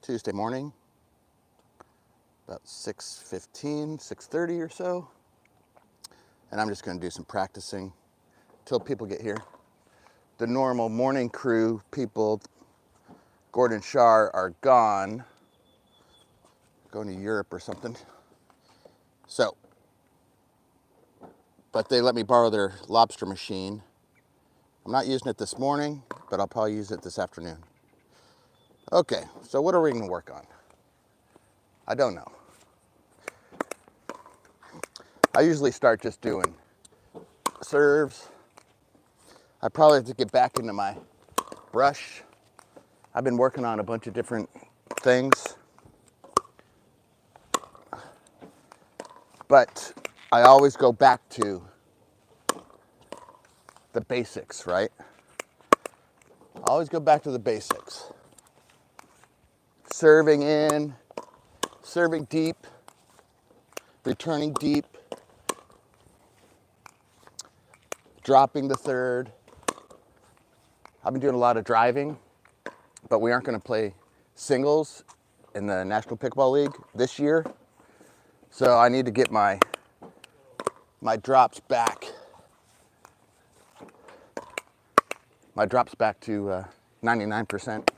Tuesday morning, about 6:15, 6:30 or so. And I'm just going to do some practicing till people get here. The normal morning crew people, Gordon Shar, are gone, going to Europe or something. So, but they let me borrow their lobster machine. I'm not using it this morning, but I'll probably use it this afternoon. Okay, so what are we going to work on? I don't know. I usually start just doing serves. I probably have to get back into my brush. I've been working on a bunch of different things. But I always go back to the basics, right? I always go back to the basics. Serving in, serving deep, returning deep, dropping the third. I've been doing a lot of driving, but we aren't going to play singles in the National Pickleball League this year. So I need to get my drops back. My drops back to 99%.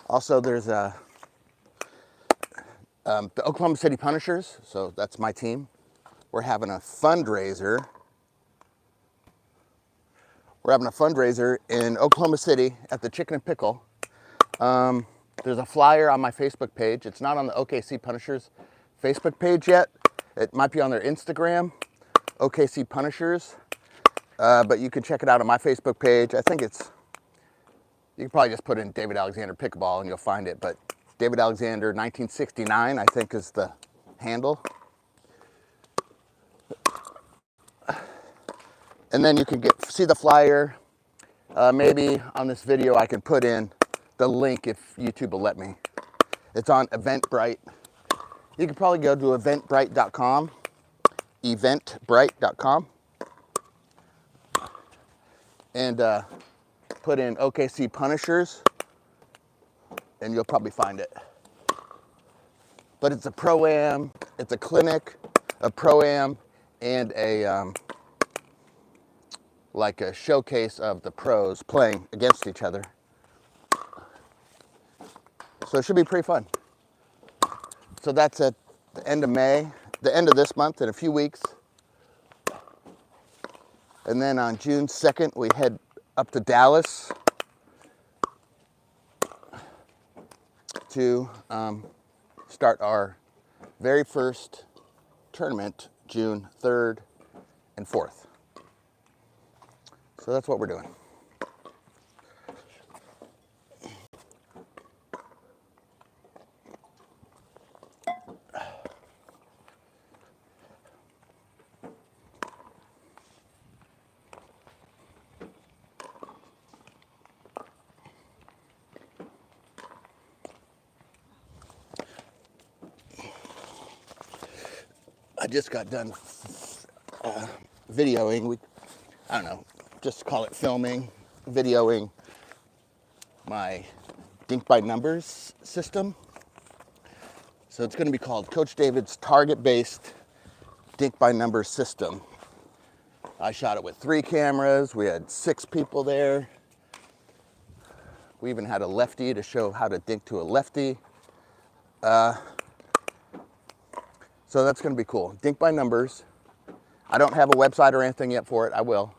Also, there's the Oklahoma City Punishers, so that's my team. We're having a fundraiser. We're having a fundraiser in Oklahoma City at the Chicken and Pickle. There's a flyer on my Facebook page. It's not on the OKC Punishers Facebook page yet. It might be on their Instagram, OKC Punishers, but you can check it out on my Facebook page. I think it's, you can probably just put in David Alexander Pickleball and you'll find it, but David Alexander 1969, I think, is the handle. And then you can see the flyer. Maybe on this video I can put in the link if YouTube will let me. It's on Eventbrite. You can probably go to eventbrite.com, eventbrite.com, and put in OKC Punishers, and you'll probably find it. But it's a pro-am, it's a clinic, a pro-am, and a like a showcase of the pros playing against each other. So it should be pretty fun. So that's at the end of May, the end of this month, in a few weeks. And then on June 2nd, we head up to Dallas to start our very first tournament, June 3rd and 4th. So that's what we're doing. I just got done videoing. I don't know, just call it filming, videoing my Dink by Numbers system. So it's going to be called Coach David's target-based Dink by Numbers system. I shot it with 3 cameras. We had 6 people there. We even had a lefty to show how to dink to a lefty. So that's going to be cool. Dink by Numbers. I don't have a website or anything yet for it. I will.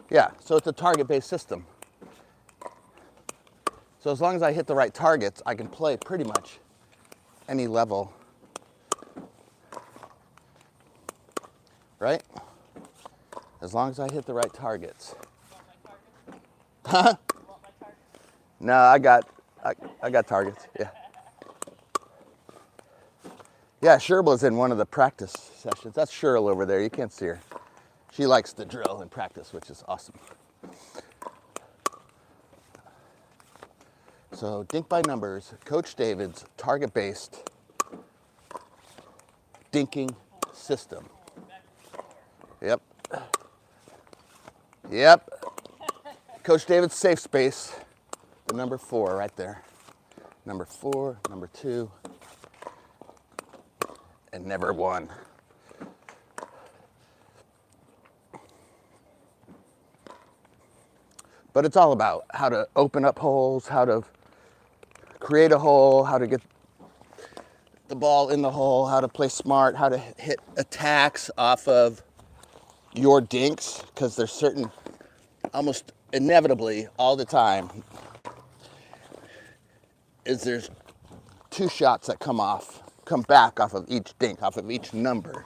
Yeah, so it's a target-based system. So as long as I hit the right targets, I can play pretty much any level. Right? As long as I hit the right targets. Huh? No, I got targets, yeah. Yeah, Sherba's in one of the practice sessions. That's Cheryl over there, you can't see her. She likes the drill and practice, which is awesome. So Dink by Numbers, Coach David's target-based dinking system. Yep. Yep. Coach David's safe space, the number 4 right there. Number 4, number 2, and never 1. But it's all about how to open up holes, how to create a hole, how to get the ball in the hole, how to play smart, how to hit attacks off of your dinks, because there's certain, almost inevitably all the time, is there's 2 shots that come back off of each dink, off of each number.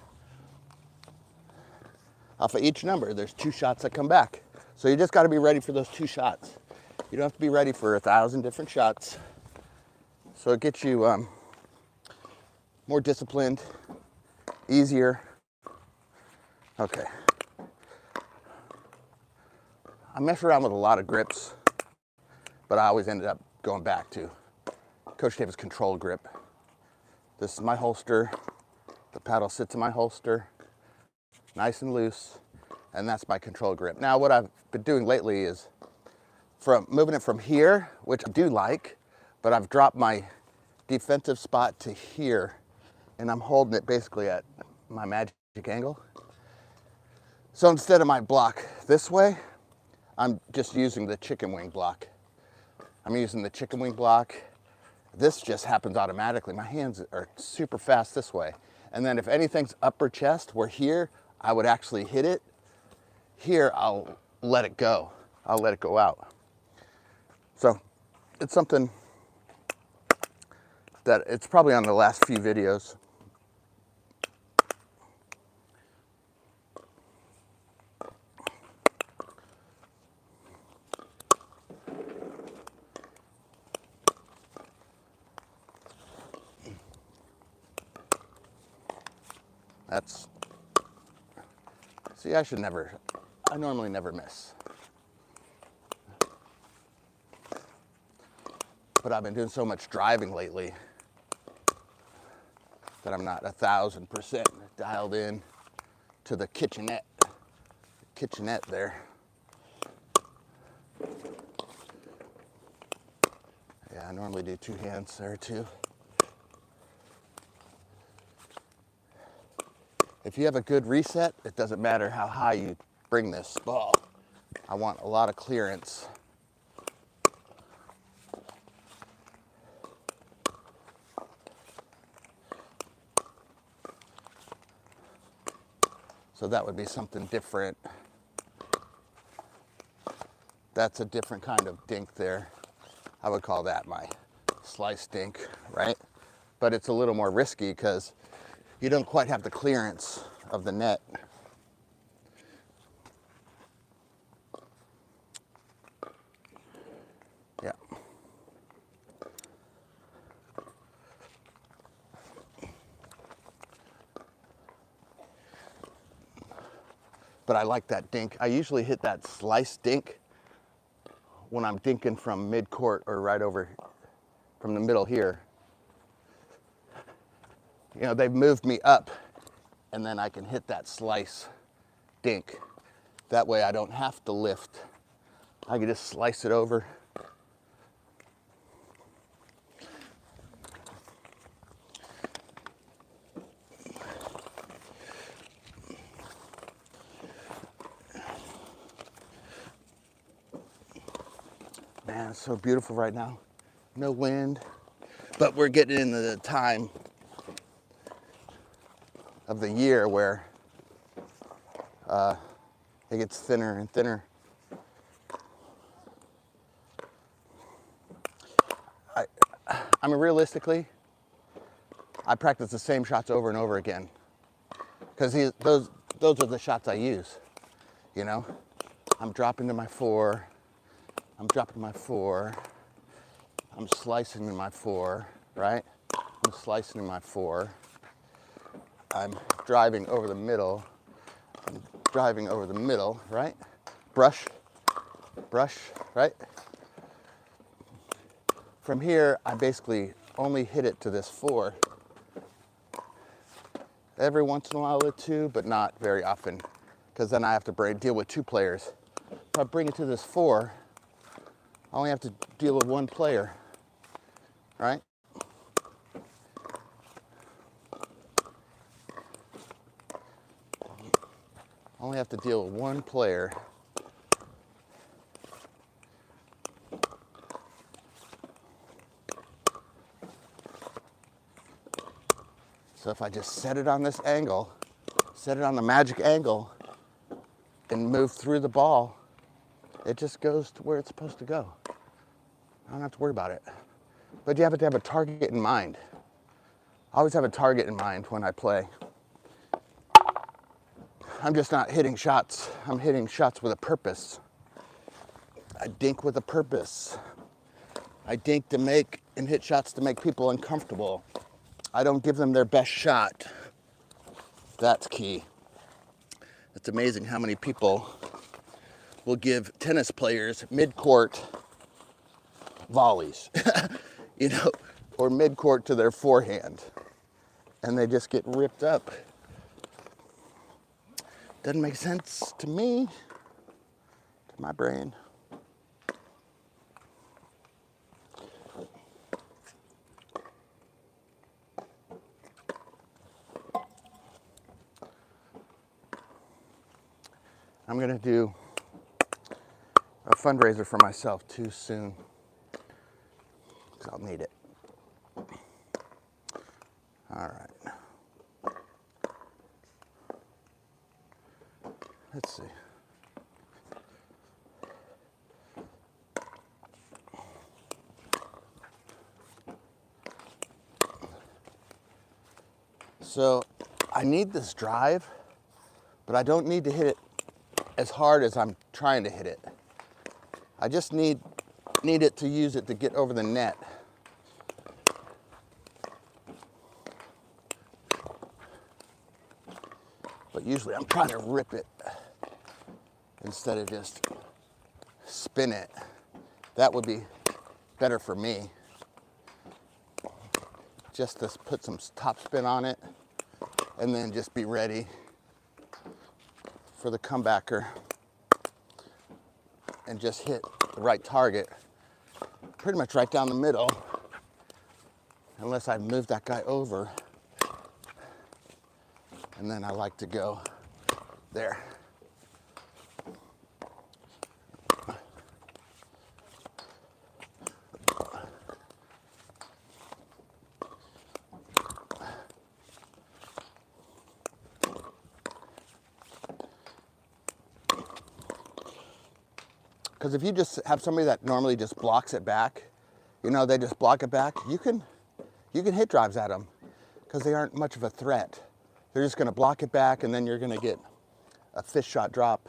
Off of each number, there's 2 shots that come back. So you just got to be ready for those 2 shots. You don't have to be ready for 1,000 different shots. So it gets you more disciplined, easier. Okay. I mess around with a lot of grips, but I always ended up going back to Coach David's control grip. This is my holster. The paddle sits in my holster, nice and loose, and that's my control grip. Now what I've been doing lately is moving it from here, which I do like, but I've dropped my defensive spot to here, and I'm holding it basically at my magic angle. So instead of my block this way, I'm just using the chicken wing block. I'm using the chicken wing block. This just happens automatically. My hands are super fast this way. And then if anything's upper chest, where here I would actually hit it, here I'll let it go. I'll let it go out. So it's something that it's probably on the last few videos. See, I normally never miss. But I've been doing so much driving lately that I'm not 1,000% dialed in to the kitchenette there. Yeah, I normally do 2 hands there too. If you have a good reset, it doesn't matter how high you bring this ball. I want a lot of clearance. So that would be something different. That's a different kind of dink there. I would call that my slice dink, right? But it's a little more risky because you don't quite have the clearance of the net. Yeah. But I like that dink. I usually hit that slice dink when I'm dinking from mid-court or right over from the middle here. You know, they've moved me up, and then I can hit that slice dink. That way I don't have to lift. I can just slice it over. Man, it's so beautiful right now. No wind, but we're getting into the time of the year where it gets thinner and thinner. I mean, realistically, I practice the same shots over and over again because those are the shots I use. You know, I'm dropping to my 4. I'm dropping to my 4. I'm slicing to my 4, right? I'm slicing to my 4. I'm driving over the middle. I'm driving over the middle, right? Brush, brush, right? From here, I basically only hit it to this 4. Every once in a while with 2, but not very often, because then I have to deal with 2 players. If I bring it to this 4, I only have to deal with 1 player, right? I only have to deal with 1 player. So if I just set it on this angle, set it on the magic angle, and move through the ball, it just goes to where it's supposed to go. I don't have to worry about it. But you have to have a target in mind. I always have a target in mind when I play. I'm just not hitting shots. I'm hitting shots with a purpose. I dink with a purpose. I dink to make and hit shots to make people uncomfortable. I don't give them their best shot. That's key. It's amazing how many people will give tennis players mid-court volleys, you know, or mid-court to their forehand, and they just get ripped up. Doesn't make sense to me, to my brain. I'm gonna do a fundraiser for myself too soon, because I'll need it. All right. Let's see. So I need this drive, but I don't need to hit it as hard as I'm trying to hit it. I just need it to use it to get over the net. But usually I'm trying to rip it instead of just spin it. That would be better for me. Just to put some top spin on it and then just be ready for the comebacker and just hit the right target, pretty much right down the middle, unless I move that guy over, and then I like to go there. Because if you just have somebody that normally just blocks it back, you know, they just block it back, you can hit drives at them because they aren't much of a threat. They're just going to block it back, and then you're going to get a fish shot drop.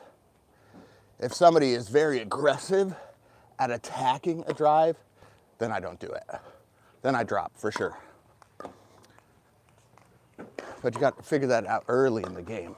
If somebody is very aggressive at attacking a drive, then I don't do it. Then I drop for sure. But you got to figure that out early in the game.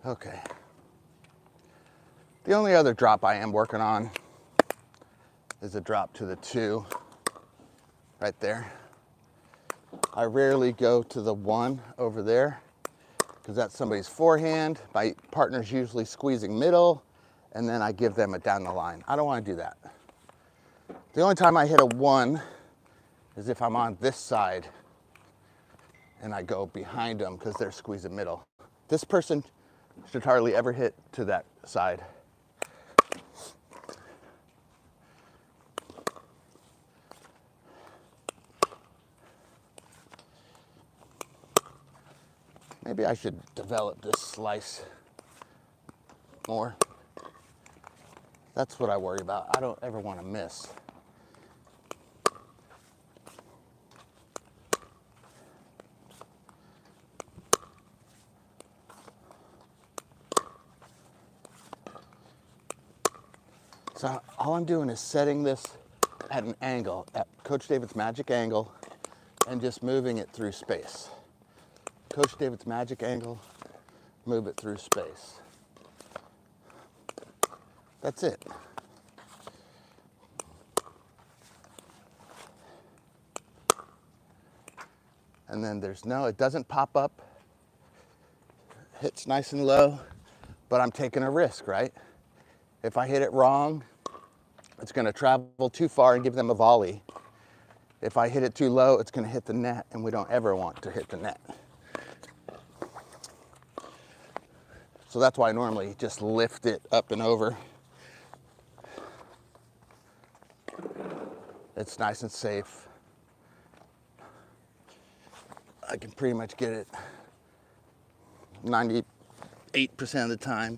Okay. The only other drop I am working on is a drop to the 2, right there. I rarely go to the 1 over there because that's somebody's forehand. My partner's usually squeezing middle, and then I give them it down the line. I don't want to do that. The only time I hit a 1 is if I'm on this side and I go behind them because they're squeezing middle. This person should hardly ever hit to that side. Maybe I should develop this slice more. That's what I worry about. I don't ever want to miss. So all I'm doing is setting this at an angle, at Coach David's magic angle, and just moving it through space. Coach David's magic angle, move it through space. That's it. And then it doesn't pop up. Hits nice and low, but I'm taking a risk, right? If I hit it wrong, it's gonna travel too far and give them a volley. If I hit it too low, it's gonna hit the net, and we don't ever want to hit the net. So that's why I normally just lift it up and over. It's nice and safe. I can pretty much get it 98% of the time.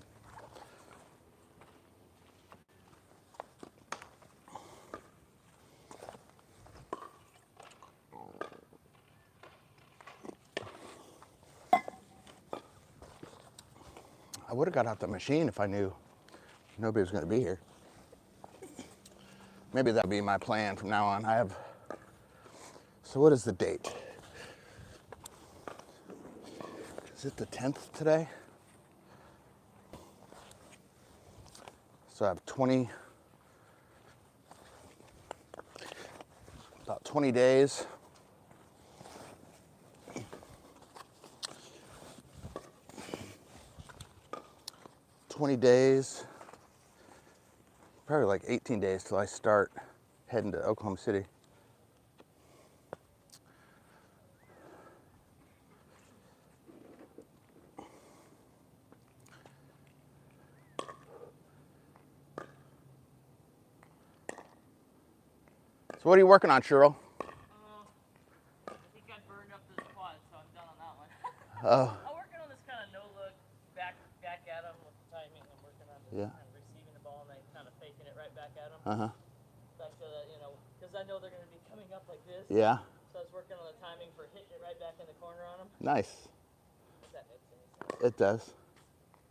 I would have got out the machine if I knew nobody was going to be here. Maybe that'll be my plan from now on. So what is the date? Is it the 10th today? So I have about 20 days. Probably like 18 days till I start heading to Oklahoma City. So what are you working on, Cheryl? I think I burned up this quad, so I'm done on that one. Oh. I'm working on this kind of no-look back at them with the timing. I'm working on this kind of receiving the ball and then kind of faking it right back at them. Back to that, because I know they're going to be coming up like this. Yeah. So I was working on the timing for hitting it right back in the corner on them. Nice. If that makes any sense. It does.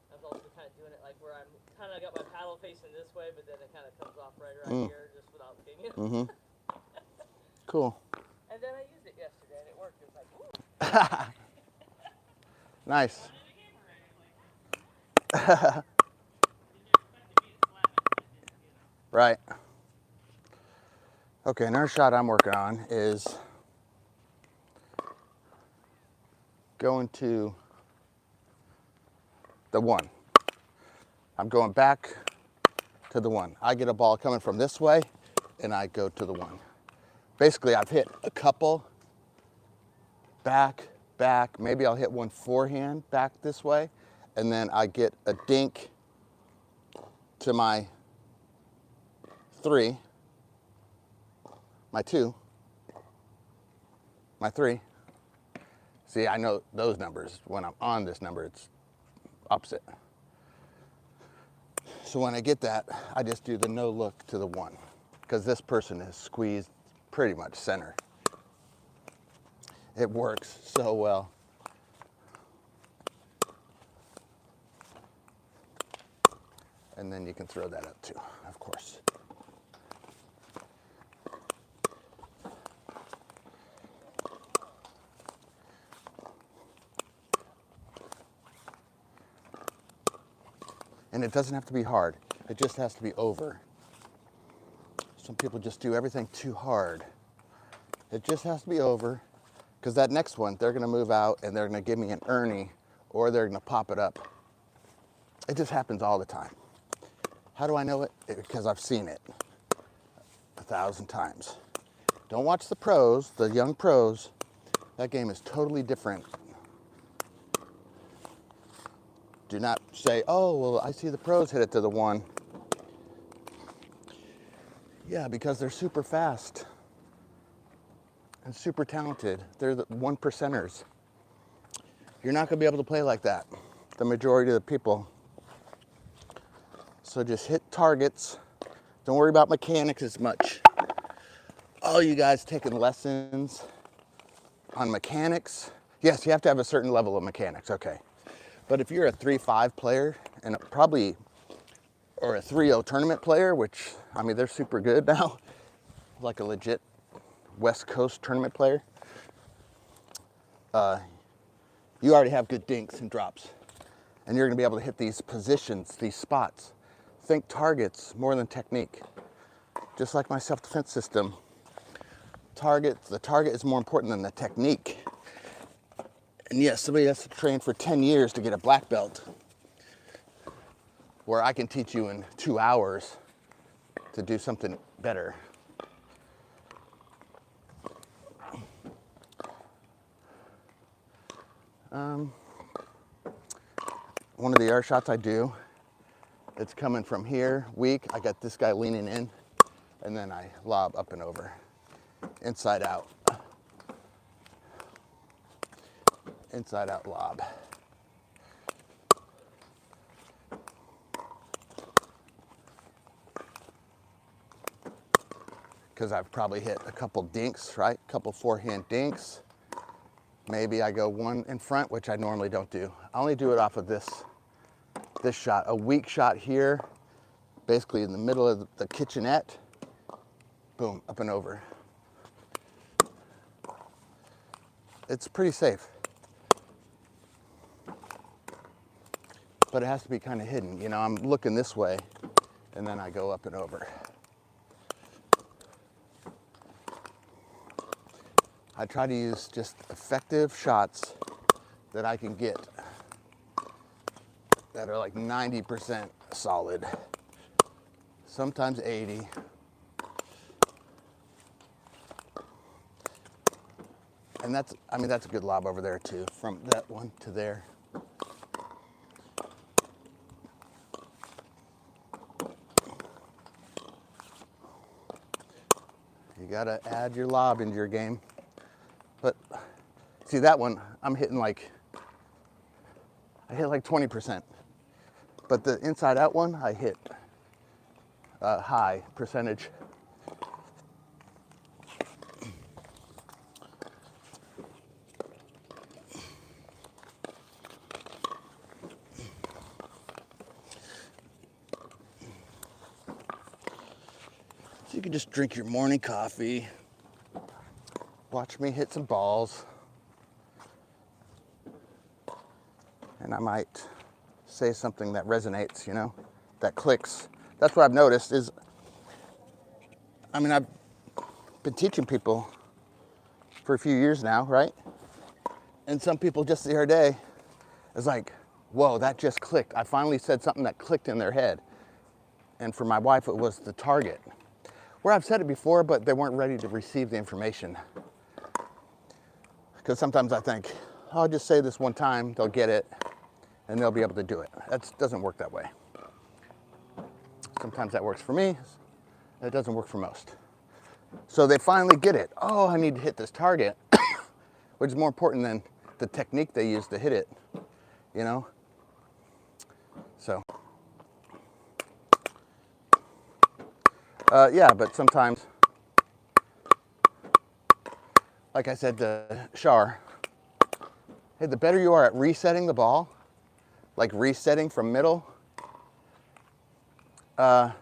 I was also kind of doing it like where I'm kind of got my paddle facing this way, but then it kind of comes off right here just without kicking it. Cool. And then I used it yesterday and it worked. It was like, ooh. Nice. Right. Okay, another shot I'm working on is going to the one. I'm going back to the one. I get a ball coming from this way and I go to the one. Basically, I've hit a couple back, maybe I'll hit one forehand back this way, and then I get a dink to my 3, my 2, my 3. See, I know those numbers. When I'm on this number, it's opposite. So when I get that, I just do the no look to the 1, because this person is squeezed pretty much center. It works so well. And then you can throw that up too, of course. And it doesn't have to be hard. It just has to be over. Some people just do everything too hard. It just has to be over, because that next one, they're gonna move out and they're gonna give me an Ernie, or they're gonna pop it up. It just happens all the time. How do I know it? Because I've seen it 1,000 times. Don't watch the pros, the young pros. That game is totally different. Do not say, oh, well, I see the pros hit it to the 1. Yeah, because they're super fast and super talented. They're the 1%ers. You're not gonna be able to play like that, the majority of the people. So just hit targets. Don't worry about mechanics as much. All you guys taking lessons on mechanics, yes, you have to have a certain level of mechanics, okay. But if you're a 3-5 player and probably, or a 3-0 tournament player, which, I mean, they're super good now, like a legit West Coast tournament player, you already have good dinks and drops. And you're gonna be able to hit these positions, these spots. Think targets more than technique. Just like my self-defense system, the target is more important than the technique. And yes, somebody has to train for 10 years to get a black belt, where I can teach you in 2 hours to do something better. One of the air shots I do, it's coming from here, weak. I got this guy leaning in, and then I lob up and over, inside out. Inside out lob. Because I've probably hit a couple dinks, right? A couple forehand dinks. Maybe I go one in front, which I normally don't do. I only do it off of this shot. A weak shot here, basically in the middle of the kitchenette. Boom, up and over. It's pretty safe. But it has to be kind of hidden. You know, I'm looking this way, and then I go up and over. I try to use just effective shots that I can get that are like 90% solid, sometimes 80. And that's, I mean, that's a good lob over there too, from that one to there. You gotta add your lob into your game. But see that one, I'm hitting like, I hit like 20%. But the inside out one, I hit a high percentage. So you can just drink your morning coffee, watch me hit some balls, and I might say something that resonates, you know, that clicks. That's what I've noticed is, I mean, I've been teaching people for a few years now, right? And some people just the other day, it's like, whoa, that just clicked. I finally said something that clicked in their head. And for my wife, it was the target. Where I've said it before, but they weren't ready to receive the information. Because sometimes I think, oh, I'll just say this one time, they'll get it, and they'll be able to do it. That doesn't work that way. Sometimes that works for me, it doesn't work for most. So they finally get it. Oh, I need to hit this target, which is more important than the technique they use to hit it, you know? So, yeah, but sometimes, like I said to Shar, hey, the better you are at resetting the ball, like resetting from middle, the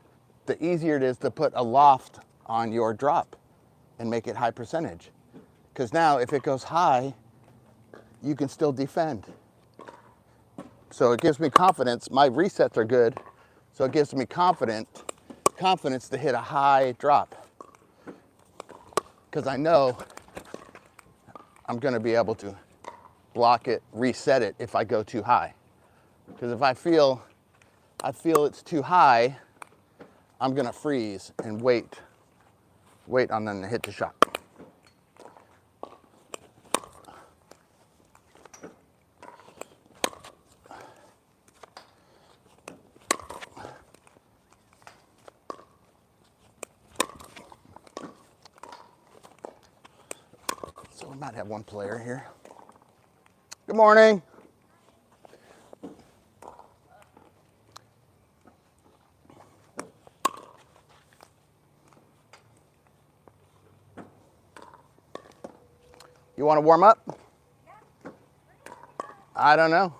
easier it is to put a loft on your drop and make it high percentage. Because now if it goes high, you can still defend. So it gives me confidence. My resets are good, so it gives me confidence to hit a high drop. Because I know I'm going to be able to block it, reset it if I go too high. Because if I feel it's too high, I'm going to freeze and wait on them to hit the shot. So we might have one player here. Good morning. You want to warm up? I don't know.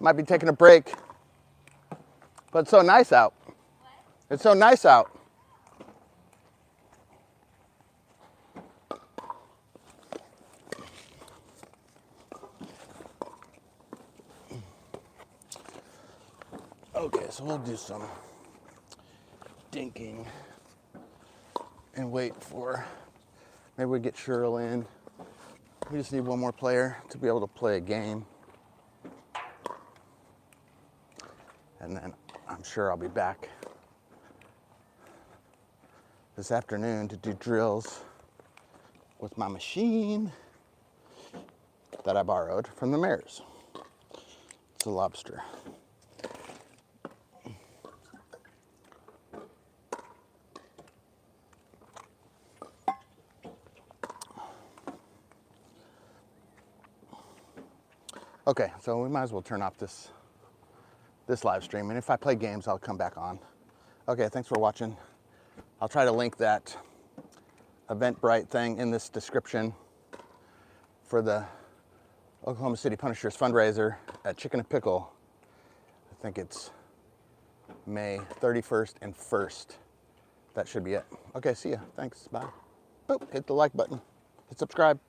Might be taking a break. But it's so nice out. It's so nice out. Okay, so we'll do some dinking and wait for, maybe we get Cheryl in. We just need one more player to be able to play a game. And then I'm sure I'll be back this afternoon to do drills with my machine that I borrowed from the mayor's. It's a lobster. Okay, so we might as well turn off this live stream, and if I play games, I'll come back on. Okay, thanks for watching. I'll try to link that Eventbrite thing in this description for the Oklahoma City Punishers fundraiser at Chicken and Pickle. I think it's May 31st and 1st. That should be it. Okay, see ya. Thanks. Bye. Boop, hit the like button. Hit subscribe.